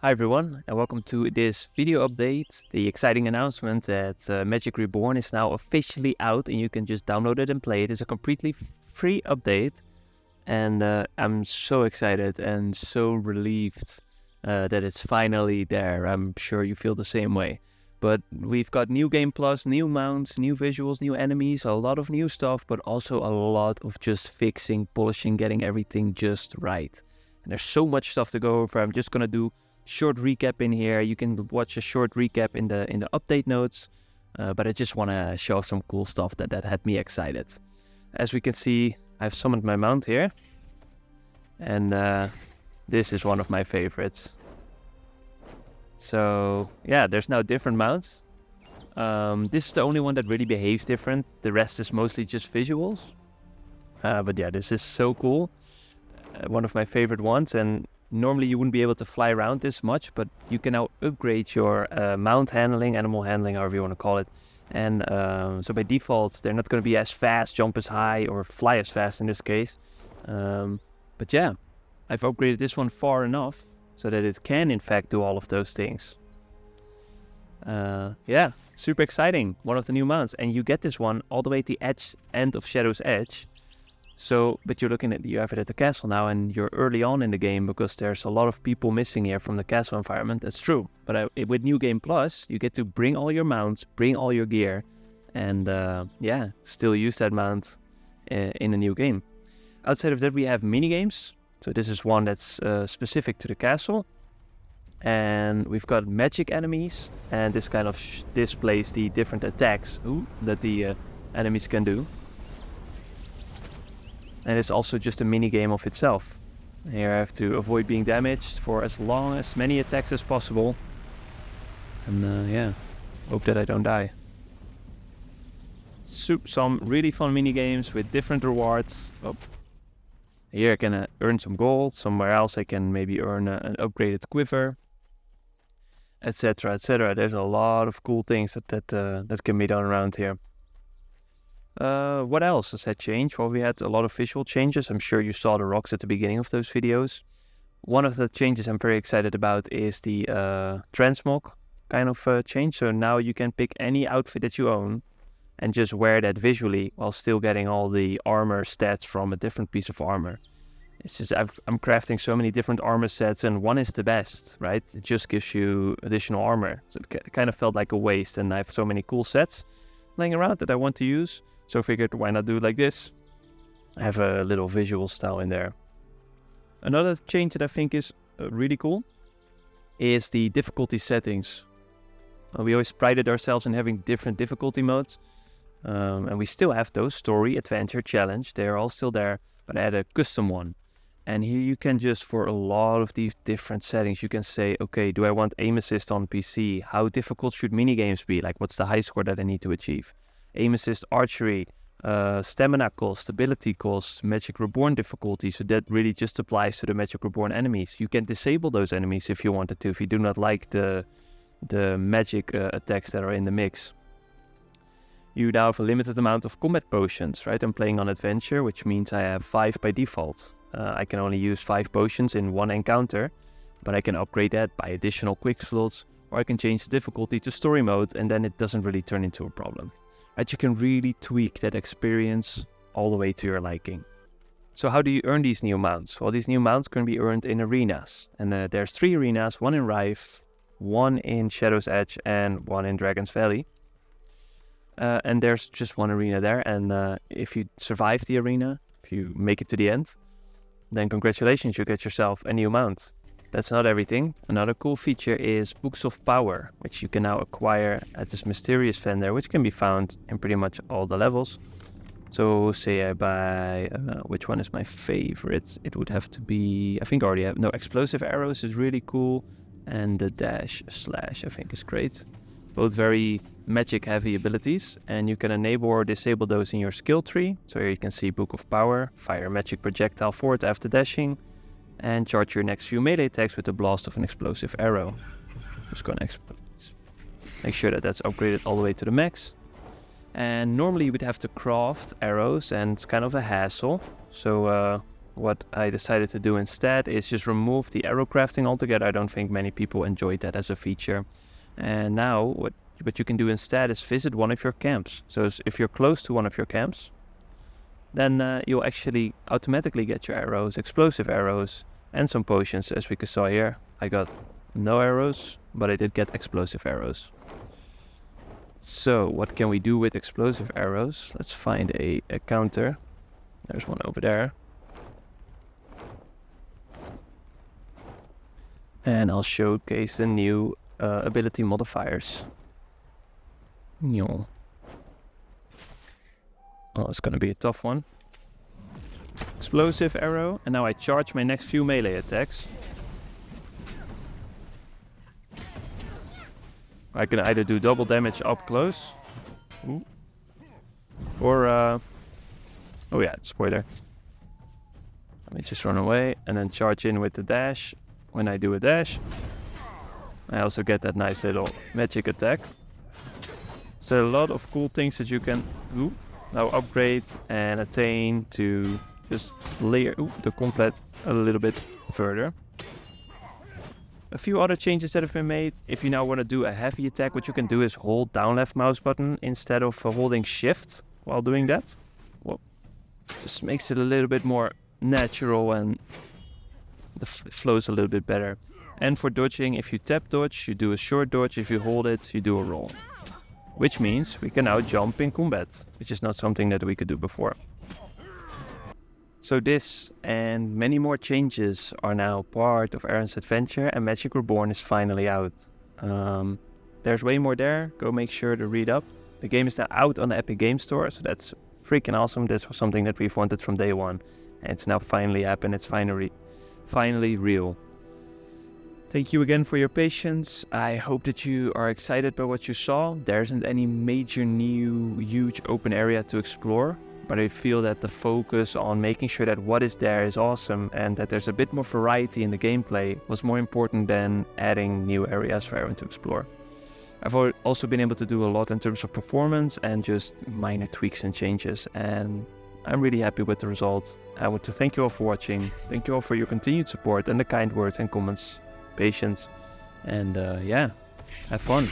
Hi everyone, and welcome to this video update. The exciting announcement that Magic Reborn is now officially out and you can just download it and play it. It's a completely free update, and I'm so excited and so relieved that it's finally there. I'm sure you feel the same way. But we've got new game plus, new mounts, new visuals, new enemies, a lot of new stuff, but also a lot of just fixing, polishing, getting everything just right. And there's so much stuff to go over. I'm just gonna do short recap in here. You can watch a short recap in the update notes, but I just want to show some cool stuff that had me excited. As we can see, I've summoned my mount here, and this is one of my favorites. So yeah, there's now different mounts. This is the only one that really behaves different. The rest is mostly just visuals, but yeah, this is so cool. One of my favorite ones, and normally you wouldn't be able to fly around this much, but you can now upgrade your mount handling, animal handling, however you want to call it. And so by default, they're not going to be as fast, jump as high, or fly as fast in this case. But yeah, I've upgraded this one far enough so that it can in fact do all of those things. Yeah, super exciting. One of the new mounts. And you get this one all the way at the end of Shadow's Edge. So, but you have it at the castle now, and you're early on in the game because there's a lot of people missing here from the castle environment. That's true. But with New Game Plus, you get to bring all your mounts, bring all your gear, and yeah, still use that mount in a new game. Outside of that, we have mini games. So this is one that's specific to the castle. And we've got magic enemies, and this kind of displays the different attacks that the enemies can do. And it's also just a mini game of itself. Here I have to avoid being damaged for as many attacks as possible. And yeah, hope that I don't die. Some really fun mini games with different rewards. Oh. Here I can earn some gold. Somewhere else I can maybe earn an upgraded quiver, etc., etc. There's a lot of cool things that can be done around here. What else has had changed? Well, we had a lot of visual changes. I'm sure you saw the rocks at the beginning of those videos. One of the changes I'm very excited about is the Transmog kind of change. So now you can pick any outfit that you own and just wear that visually while still getting all the armor stats from a different piece of armor. It's just I'm crafting so many different armor sets, and one is the best, right? It just gives you additional armor. So it kind of felt like a waste, and I have so many cool sets laying around that I want to use. So I figured, why not do it like this? I have a little visual style in there. Another change that I think is really cool is the difficulty settings. We always prided ourselves in having different difficulty modes. And we still have those: story, adventure, challenge. They're all still there, but I had a custom one. And here you can just, for a lot of these different settings, you can say, okay, do I want aim assist on PC? How difficult should minigames be? Like, what's the high score that I need to achieve? Aim assist archery, stamina cost, ability cost, Magic Reborn difficulty. So that really just applies to the Magic Reborn enemies. You can disable those enemies if you wanted to, if you do not like the magic attacks that are in the mix. You now have a limited amount of combat potions, right? I'm playing on adventure, which means I have 5 by default. I can only use 5 potions in one encounter, but I can upgrade that by additional quick slots, or I can change the difficulty to story mode, and then it doesn't really turn into a problem. Right, you can really tweak that experience all the way to your liking. So how do you earn these new mounts? Well, these new mounts can be earned in arenas. And there's 3 arenas, one in Rife, one in Shadow's Edge, and one in Dragon's Valley. And there's just one arena there. And if you survive the arena, if you make it to the end, then congratulations, you get yourself a new mount. That's not everything. Another cool feature is Books of Power, which you can now acquire at this mysterious vendor, which can be found in pretty much all the levels. So say I buy, which one is my favorite? It would have to be, I think I already have, no, Explosive Arrows is really cool. And the Dash Slash I think is great. Both very magic heavy abilities, and you can enable or disable those in your skill tree. So here you can see Book of Power, fire magic projectile forward after dashing, and charge your next few melee attacks with the blast of an explosive arrow. Just gonna make sure that that's upgraded all the way to the max. And normally you would have to craft arrows, and it's kind of a hassle. So what I decided to do instead is just remove the arrow crafting altogether. I don't think many people enjoyed that as a feature. And now what you can do instead is visit one of your camps. So if you're close to one of your camps, then you'll actually automatically get your arrows, explosive arrows, and some potions. As we saw here, I got no arrows, but I did get explosive arrows. So what can we do with explosive arrows? Let's find a counter. There's one over there. And I'll showcase the new ability modifiers. Oh, it's gonna be a tough one. Explosive arrow, and now I charge my next few melee attacks. I can either do double damage up close, or oh yeah, spoiler. Let me just run away and then charge in with the dash. When I do a dash, I also get that nice little magic attack. So a lot of cool things that you can do. Now upgrade and attain to just layer the combat a little bit further. A few other changes that have been made. If you now want to do a heavy attack, what you can do is hold down left mouse button instead of holding shift while doing that. Well, just makes it a little bit more natural and the flows a little bit better. And for dodging, if you tap dodge, you do a short dodge. If you hold it, you do a roll. Which means we can now jump in combat, which is not something that we could do before. So this and many more changes are now part of Aron's adventure, and Magic Reborn is finally out. There's way more there. Go make sure to read up. The game is now out on the Epic Game Store, so that's freaking awesome. This was something that we've wanted from day one, and it's now finally happened. It's finally real. Thank you again for your patience. I hope that you are excited by what you saw. There isn't any major new huge open area to explore, but I feel that the focus on making sure that what is there is awesome and that there's a bit more variety in the gameplay was more important than adding new areas for everyone to explore. I've also been able to do a lot in terms of performance and just minor tweaks and changes, and I'm really happy with the results. I want to thank you all for watching. Thank you all for your continued support and the kind words and comments, patience, and yeah, have fun.